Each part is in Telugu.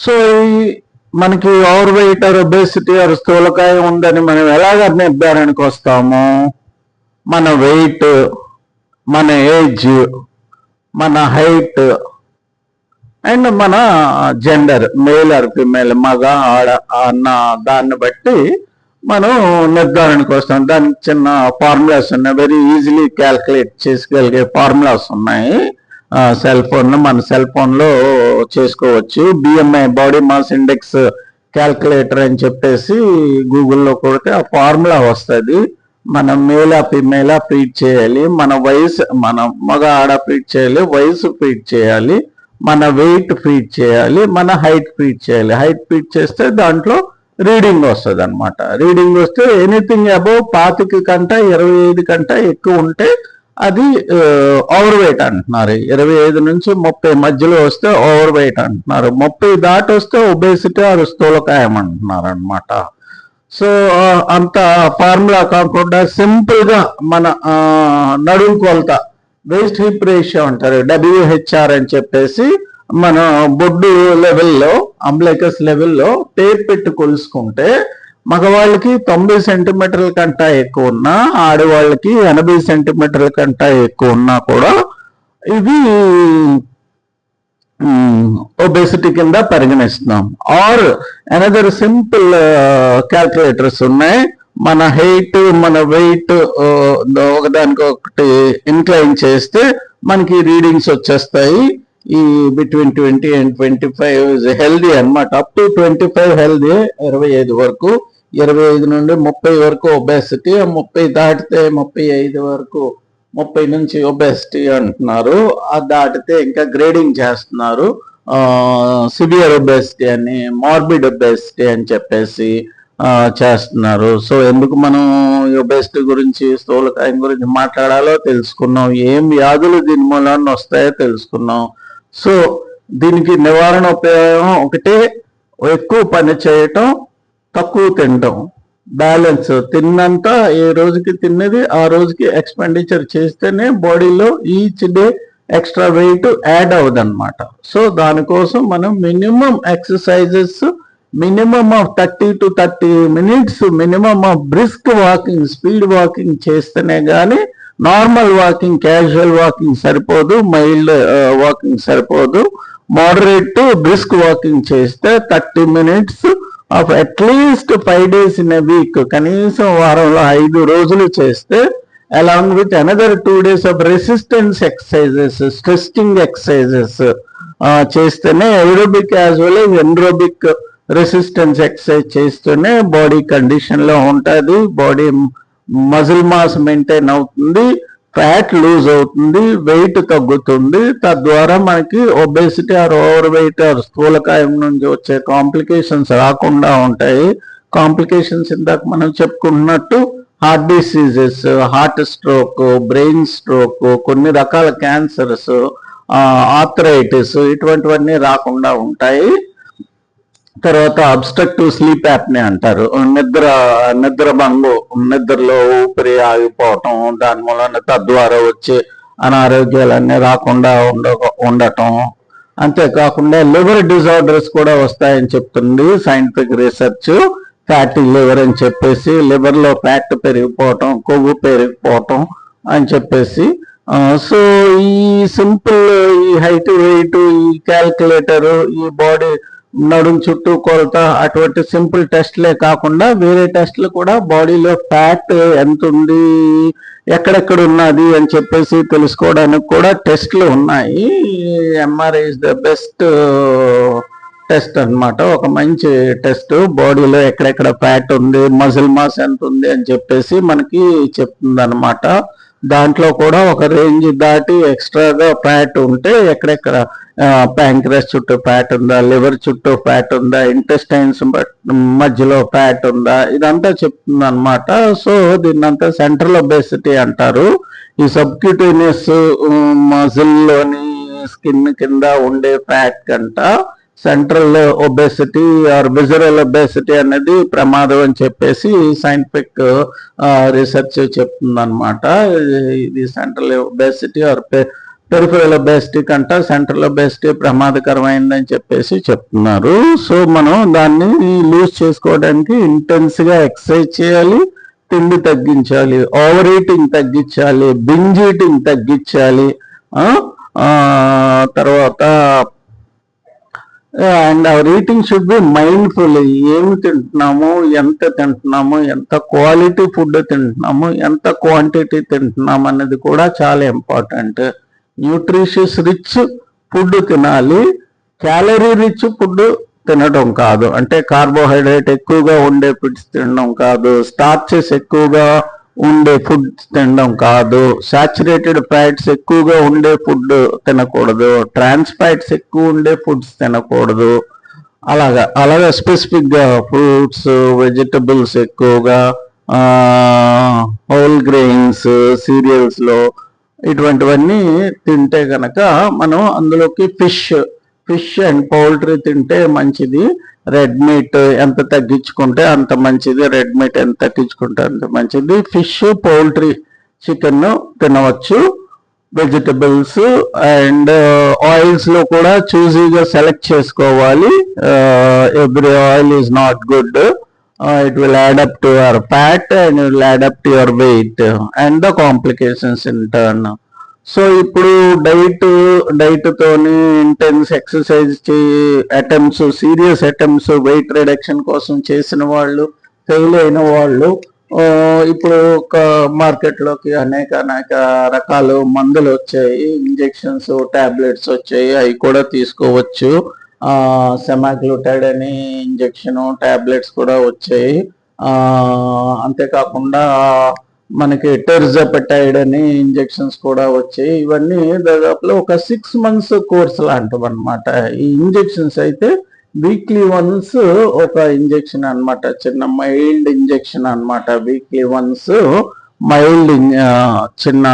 సో ఈ మనకి over weight or obesity or స్థూలకాయం ఉందని మనం ఎలాగ నిర్ధారణకు వస్తాము? మన వెయిట్, మన ఏజ్, మన హైట్ అండ్ మన జెండర్, మేల్ ఆర్ ఫిమేల్, మగ ఆడ అన్న దాన్ని బట్టి మనం నిర్ధారణకు వస్తాం. దానికి చిన్న ఫార్ములాస్ ఉన్నాయి, వెరీ ఈజీలీ క్యాల్కులేట్ చేసుకోగలిగే ఫార్ములాస్ ఉన్నాయి. మన సెల్ ఫోన్లో చేసుకోవచ్చు. BMI, body mass index calculator అని చెప్పేసి గూగుల్లో కొడితే ఆ ఫార్ములా వస్తుంది. మనం మేలా ఫిమేలా ఫీడ్ చేయాలి, మన వయసు, మన మగ ఆడ ఫీడ్ చేయాలి, వయసు ఫీడ్ చేయాలి, మన వెయిట్ ఫీడ్ చేయాలి, మన హైట్ ఫీడ్ చేయాలి. హైట్ ఫీడ్ చేస్తే దాంట్లో రీడింగ్ వస్తుంది అనమాట. రీడింగ్ వస్తే ఎనీథింగ్ అబౌవ్ 25 కంటే 25 కంటే ఎక్కువ ఉంటే అది ఓవర్ వెయిట్ అంటున్నారు. 25 నుంచి 30 మధ్యలో వస్తే ఓవర్ వెయిట్ అంటున్నారు. 30 దాటి వస్తే ఒబేసిటీ ఆర్ స్థూలకాయం అంటున్నారు అనమాట. సో అంత ఫార్ములా కాకుండా సింపుల్ గా మన నడుము కొలత, వేస్ట్ హిప్ రేషియో అంటారు, WHR అని చెప్పేసి మన బొడ్డు లెవెల్లో, అంబ్లైకస్ లెవెల్లో టేప్ పెట్టి కొలుసుకుంటే మగవాళ్ళకి 90 సెంటీమీటర్ల కంటే ఎక్కువ ఉన్నా, ఆడవాళ్ళకి 80 సెంటీమీటర్ల కంటే ఎక్కువ ఉన్నా కూడా ఇది ఒబేసిటీ కింద పరిగణిస్తున్నాం. ఆర్ అనదర్ సింపుల్ క్యాల్కులేటర్స్ ఉన్నాయి. మన హైట్, మన వెయిట్ ఒకదానికొకటి ఇన్క్లైన్ చేస్తే మనకి రీడింగ్స్ వచ్చేస్తాయి. ఈ బిట్వీన్ 20 and 25 హెల్దీ అనమాట. అప్ టు 25 హెల్దీ, 25 వరకు, 25 నుండి 30 వరకు ఒబేసిటీ, 30 దాటితే 35 వరకు, 30 నుంచి ఒబేసిటీ అంటున్నారు. ఆ దాటితే ఇంకా గ్రేడింగ్ చేస్తున్నారు, సివియర్ ఒబేసిటీ అని, మార్బిడ్ ఒబేసిటీ అని చెప్పేసి చేస్తున్నారు. సో ఎందుకు మనం ఒబేసిటీ గురించి, స్థూలకాయం గురించి మాట్లాడాలో తెలుసుకున్నాం, ఏం వ్యాధులు దీని మూలాన్ని వస్తాయో తెలుసుకున్నాం. సో దీనికి నివారణ ఉపయోగం ఒకటే, ఎక్కువ పని చేయటం, తక్కువ తినటం, బ్యాలెన్స్. తిన్నంత ఏ రోజుకి తిన్నది ఆ రోజుకి ఎక్స్పెండిచర్ చేస్తేనే బాడీలో each day extra wait add అవ్వదు అనమాట. సో దానికోసం మనం minimum exercises, minimum of 30 to 30 minutes, minimum of brisk walking, speed walking చేస్తేనే కానీ, నార్మల్ వాకింగ్, క్యాజువల్ వాకింగ్ సరిపోదు, మైల్డ్ వాకింగ్ సరిపోదు. మోడరేట్ టు బ్రిస్క్ వాకింగ్ చేస్తే 30 minutes of at least 5 days in a week, కనీసం వారంలో 5 రోజులు చేస్తే, along with another 2 days of resistance exercises, stretching exercises చేస్తేనే, aerobic as well as anaerobic resistance exercise చేస్తూనే బాడీ కండిషన్ లో ఉంటుంది, బాడీ మజిల్ మాస్ మెయింటైన్ అవుతుంది, ఫ్యాట్ లూజ్ అవుతుంది, వెయిట్ తగ్గుతుంది. తద్వారా మనకి obesity or over weight or స్థూలకాయం నుంచి వచ్చే కాంప్లికేషన్స్ రాకుండా ఉంటాయి. కాంప్లికేషన్స్ ఇందాక మనం చెప్పుకున్నట్టు heart diseases, heart stroke, brain stroke, కొన్ని రకాల క్యాన్సర్స్, ఆర్థరైటిస్, ఇటువంటివన్నీ రాకుండా ఉంటాయి. తర్వాత అబ్స్ట్రక్టివ్ స్లీప్ యాప్ని అంటారు, నిద్రలో ఊపిరి ఆగిపోవటం, దాని మూలన తద్వారా వచ్చే అనారోగ్యాలన్నీ రాకుండా ఉండటం. అంతేకాకుండా లివర్ డిజార్డర్స్ కూడా వస్తాయని చెప్తుంది సైంటిఫిక్ రీసెర్చ్. ఫ్యాటీ లివర్ అని చెప్పేసి, లివర్ లో ఫ్యాట్ పెరిగిపోవటం, కొవ్వు పెరిగిపోవటం అని చెప్పేసి. సో ఈ సింపుల్, ఈ హైట్, వెయిట్, ఈ క్యాల్కులేటర్, ఈ బాడీ నడుం చుట్టూ కొలత, అటువంటి సింపుల్ టెస్ట్లే కాకుండా వేరే టెస్ట్లు కూడా, బాడీలో ఫ్యాట్ ఎంత ఉంది, ఎక్కడెక్కడ ఉన్నది అని చెప్పేసి తెలుసుకోవడానికి కూడా టెస్ట్లు ఉన్నాయి. MRI is the best test అనమాట, ఒక మంచి టెస్ట్. బాడీలో ఎక్కడెక్కడ ఫ్యాట్ ఉంది, మజిల్ మాస్ ఎంత ఉంది అని చెప్పేసి మనకి చెప్తుంది అనమాట. దాంట్లో కూడా ఒక రేంజ్ దాటి ఎక్స్ట్రాగా ఫ్యాట్ ఉంటే, ఎక్కడెక్కడ ప్యాంక్రస్ చుట్టూ ఫ్యాట్ ఉందా, లివర్ చుట్టూ ఫ్యాట్ ఉందా, ఇంటెస్టైన్స్ మధ్యలో ఫ్యాట్ ఉందా, ఇదంతా చెప్తుంది అనమాట. సో దీన్నంతా సెంట్రల్ ఒబేసిటీ అంటారు. ఈ సబ్క్యూటేనియస్ మజిల్ లోని స్కిన్ కింద ఉండే ఫ్యాట్ కంట central obesity or visceral obesity అనేది ప్రమాదం అని చెప్పేసి సైంటిఫిక్ రీసెర్చ్ చెప్తుంది అనమాట. ఇది central obesity or peripheral obesity కంటే సెంట్రల్ ఒబేసిటీ ప్రమాదకరమైందని చెప్పేసి చెప్తున్నారు. సో మనం దాన్ని లూజ్ చేసుకోవడానికి ఇంటెన్స్గా ఎక్సర్సైజ్ చేయాలి, తిండి తగ్గించాలి, ఓవర్ ఈటింగ్ తగ్గించాలి, బింజ్ ఈటింగ్ తగ్గించాలి, తర్వాత and hour eating should be mindful. ఏమి తింటున్నాము, ఎంత తింటున్నాము, ఎంత క్వాలిటీ ఫుడ్ తింటున్నాము, ఎంత క్వాంటిటీ తింటున్నాము అనేది కూడా చాలా ఇంపార్టెంట్. న్యూట్రిషియస్ రిచ్ ఫుడ్ తినాలి, క్యాలరీ రిచ్ ఫుడ్ తినడం కాదు. అంటే కార్బోహైడ్రేట్ ఎక్కువగా ఉండే ఫుడ్స్ తినడం కాదు, స్టార్చెస్ ఎక్కువగా ఉండే ఫుడ్స్ తినడం కాదు, సాచురేటెడ్ ఫ్యాట్స్ ఎక్కువగా ఉండే ఫుడ్ తినకూడదు, ట్రాన్స్ ఫ్యాట్స్ ఎక్కువ ఉండే ఫుడ్స్ తినకూడదు. అలాగా స్పెసిఫిక్గా ఫ్రూట్స్, వెజిటబుల్స్ ఎక్కువగా, హోల్ గ్రెయిన్స్, సీరియల్స్లో ఇటువంటివన్నీ తింటే కనుక మనం అందులోకి ఫిష్ అండ్ పౌల్ట్రీ తింటే మంచిది. రెడ్ మీట్ ఎంత తగ్గించుకుంటే అంత మంచిది, రెడ్ మీట్ ఎంత తగ్గించుకుంటే అంత మంచిది. ఫిష్, పౌల్ట్రీ, చికెన్ తినవచ్చు. వెజిటబుల్స్ అండ్ ఆయిల్స్ లో కూడా చూజీగా సెలెక్ట్ చేసుకోవాలి. Every oil is not good. It will add up to your fat and it will add up to your weight and the complications in turn. So ఇప్పుడు డైట్ తోని intense exercise attempts, serious attempts weight reduction కోసం చేసిన వాళ్ళు, ఫెయిల్ అయిన వాళ్ళు ఇప్పుడు ఒక మార్కెట్లోకి అనేక రకాల మందులు వచ్చాయి, ఇంజెక్షన్స్, టాబ్లెట్స్ వచ్చాయి, అవి కూడా తీసుకోవచ్చు. సెమాగ్లూటైడ్ అని ఇంజెక్షన్, టాబ్లెట్స్ కూడా వచ్చాయి. అంతేకాకుండా మనకి టెర్జపెటైడ్ అని ఇంజెక్షన్స్ కూడా వచ్చాయి. ఇవన్నీ దాదాపులో ఒక 6 months కోర్స్ లాంటివి అనమాట. ఈ ఇంజెక్షన్స్ అయితే వీక్లీ వన్స్ ఒక ఇంజెక్షన్ అనమాట, చిన్న మైల్డ్ ఇంజెక్షన్ అనమాట. వీక్లీ వన్స్ మైల్డ్ చిన్న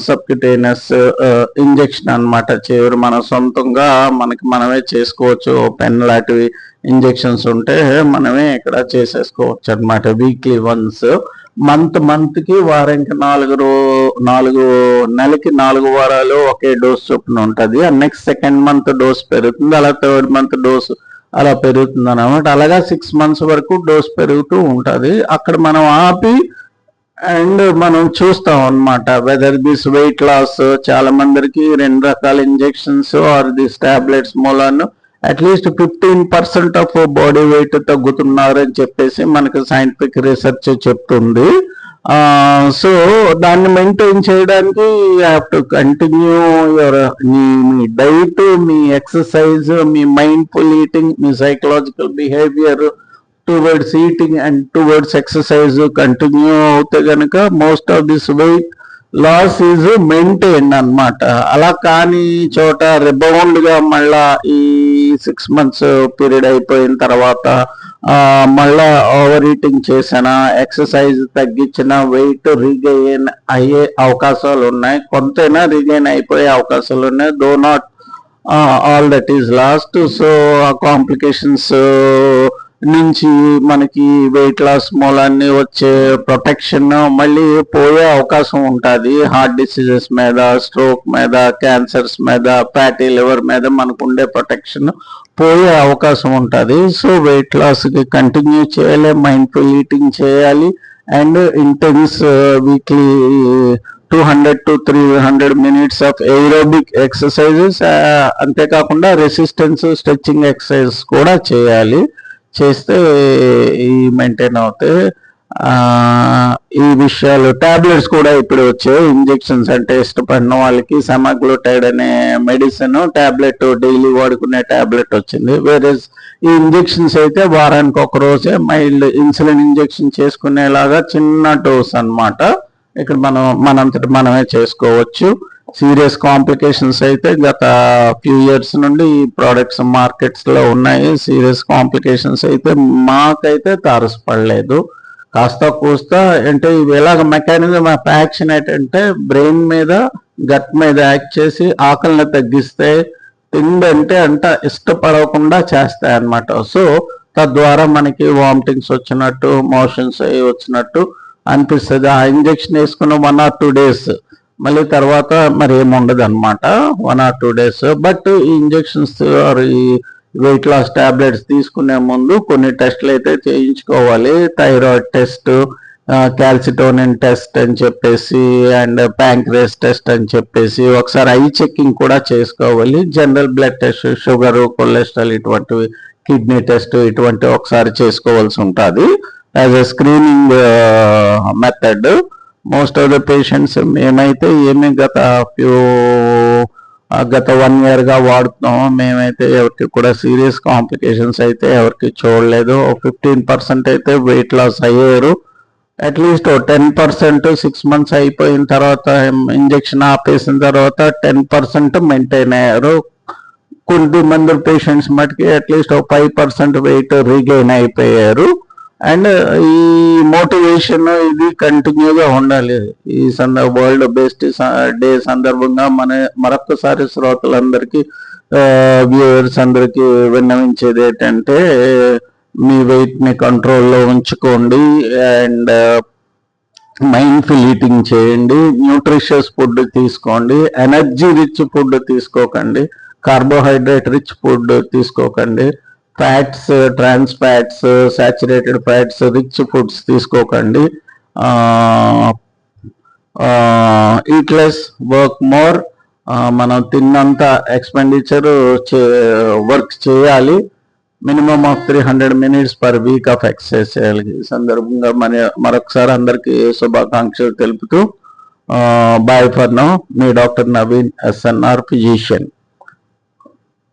సబ్క్యూటేనియస్ ఇంజెక్షన్ అనమాట. చివరి మన సొంతంగా మనమే చేసుకోవచ్చు. పెన్ లాంటివి ఇంజెక్షన్స్ ఉంటే మనమే ఇక్కడ చేసేసుకోవచ్చు అనమాట. వీక్లీ వన్స్, మంత్ కి వారానికి 4 నెలకి 4 వారాలు ఒకే డోస్ చొప్పున ఉంటుంది. నెక్స్ట్ సెకండ్ మంత్ డోస్ పెరుగుతుంది, అలా థర్డ్ మంత్ డోస్ అలా పెరుగుతుంది అనమాట. అలాగా 6 months వరకు డోస్ పెరుగుతూ ఉంటుంది. అక్కడ మనం ఆపి అండ్ మనం చూస్తాం అనమాట వెదర్ దిస్ వెయిట్ లాస్. చాలా మందికి 2 రకాల ఇంజెక్షన్స్ ఆర్ దిస్ టాబ్లెట్స్ మూలాను అట్లీస్ట్ 15% ఆఫ్ బాడీ వెయిట్ తగ్గుతున్నారు అని చెప్పేసి మనకు సైంటిఫిక్ రీసెర్చ్ చెప్తుంది. సో దాన్ని మెయింటైన్ చేయడానికి you have to continue your మీ డైట్, మీ ఎక్సర్సైజ్, మీ మైండ్ఫుల్ ఈటింగ్, మీ psychological behaviour towards eating and towards exercise continue అవుతే కనుక most of this weight loss is maintain అనమాట. అలా కాని చోట రిబౌండ్ గా మళ్ళా ఈ 6 months పీరియడ్ అయిపోయిన తర్వాత మళ్ళా ఓవర్ ఈటింగ్ చేసిన, ఎక్సర్సైజ్ తగ్గించిన, వెయిట్ రీగెయిన్ అయ్యే అవకాశాలు ఉన్నాయి. కొంతైనా రీగెయిన్ అయిపోయే అవకాశాలు ఉన్నాయి. Though not all that is lost. So ఆ కాంప్లికేషన్స్ నుంచి మనకి వెయిట్ లాస్ మూలాన్ని వచ్చే ప్రొటెక్షన్ మళ్ళీ పోయే అవకాశం ఉంటుంది. హార్ట్ డిసీజెస్ మీద, స్ట్రోక్ మీద, క్యాన్సర్స్ మీద, ఫ్యాటీ లివర్ మీద మనకు ఉండే ప్రొటెక్షన్ పోయే అవకాశం ఉంటుంది. సో వెయిట్ లాస్కి కంటిన్యూ చేయాలి, మైండ్ఫుల్ ఈటింగ్ చేయాలి and intense weekly 200 to 300 minutes of aerobic exercises. అంతేకాకుండా రెసిస్టెన్స్ స్ట్రెచ్చింగ్ ఎక్సర్సైజ్ కూడా చేయాలి. చేస్తే ఈ మెయింటైన్ అవుతాయి ఈ విషయాలు. టాబ్లెట్స్ కూడా ఇప్పుడు వచ్చాయి. ఇంజెక్షన్స్ అంటే ఇష్టపడిన వాళ్ళకి సెమాగ్లూటైడ్ అనే మెడిసిన్ టాబ్లెట్, డైలీ వాడుకునే టాబ్లెట్ వచ్చింది. వేరే ఈ ఇంజెక్షన్స్ అయితే వారానికి ఒక రోజే మైల్డ్ ఇన్సులిన్ ఇంజెక్షన్ చేసుకునేలాగా చిన్న డోస్ అన్నమాట. ఇక్కడ మనంతటి మనమే చేసుకోవచ్చు. సీరియస్ కాంప్లికేషన్స్ అయితే గత ఫ్యూ ఇయర్స్ నుండి ఈ ప్రోడక్ట్స్ మార్కెట్స్ లో ఉన్నాయి. సీరియస్ కాంప్లికేషన్స్ అయితే మాకైతే తారసపడలేదు. కాస్త కూస్తా అంటే ఇవి ఎలాగ మెకానిజం ఆఫ్ యాక్షన్ ఏంటంటే బ్రెయిన్ మీద, గట్ మీద యాక్ట్ చేసి ఆకలిని తగ్గిస్తే, తిండి అంటే అంత ఇష్టపడకుండా చేస్తాయి అన్నమాట. సో తద్వారా మనకి వామిటింగ్స్ వచ్చినట్టు, మోషన్స్ అవి వచ్చినట్టు అనిపిస్తుంది. ఆ ఇంజెక్షన్ వేసుకున్న 1 or 2 days మళ్ళీ తర్వాత మరి ఏముండదు అనమాట 1 or 2 days. బట్ ఈ ఇంజెక్షన్స్ ఆర్ ఈ వెయిట్ లాస్ టాబ్లెట్స్ తీసుకునే ముందు కొన్ని టెస్ట్లు అయితే చేయించుకోవాలి. థైరాయిడ్ టెస్ట్, క్యాల్సిటోనిన్ టెస్ట్ అని చెప్పేసి, అండ్ ప్యాంక్రియాస్ టెస్ట్ అని చెప్పేసి, ఒకసారి ఐ చెకింగ్ కూడా చేసుకోవాలి. General blood test, sugar, cholesterol ఇటువంటివి, కిడ్నీ టెస్ట్ ఇటువంటి ఒకసారి చేసుకోవాల్సి ఉంటుంది as a screening method. Most of the patients మేమైతే ఏమి గత 1 year గా వాడుతున్నాము. మేమైతే ఎవరికి కూడా సీరియస్ కాంప్లికేషన్స్ అయితే ఎవరికి చూడలేదు. 15% అయితే వెయిట్ లాస్ అయ్యారు. అట్లీస్ట్ 10% 6 months అయిపోయిన తర్వాత, ఇంజెక్షన్ ఆపేసిన తర్వాత 10% మెయింటైన్ అయ్యారు. కొద్దిమంది పేషెంట్స్ మటుకి అట్లీస్ట్ 5% వెయిట్ రీగెయిన్ అయిపోయారు. అండ్ ఈ మోటివేషన్ ఇది కంటిన్యూగా ఉండాలి. ఈ వరల్డ్ బెస్ట్ డే సందర్భంగా మరొకసారి శ్రోతలందరికీ, వ్యూవర్స్ అందరికీ విన్నవించేది ఏంటంటే, మీ వెయిట్ ని కంట్రోల్లో ఉంచుకోండి అండ్ మైండ్ఫుల్ ఈటింగ్ చేయండి, న్యూట్రిషియస్ ఫుడ్ తీసుకోండి, ఎనర్జీ రిచ్ ఫుడ్ తీసుకోకండి, కార్బోహైడ్రేట్ రిచ్ ఫుడ్ తీసుకోకండి, fats, trans fats, saturated fats rich foods తీసుకోకండి. Eat less, work more. మనం తిన్నంత ఎక్స్పెండిచర్ వర్క్ చేయాలి. Minimum of 300 minutes per week of exercise చేయాలి. ఈ సందర్భంగా మరొకసారి అందరికీ శుభాకాంక్షలు తెలుపుతూ బాయ్ ఫర్ నౌ. మీ డాక్టర్ నవీన్, SNR ఫిజిషియన్.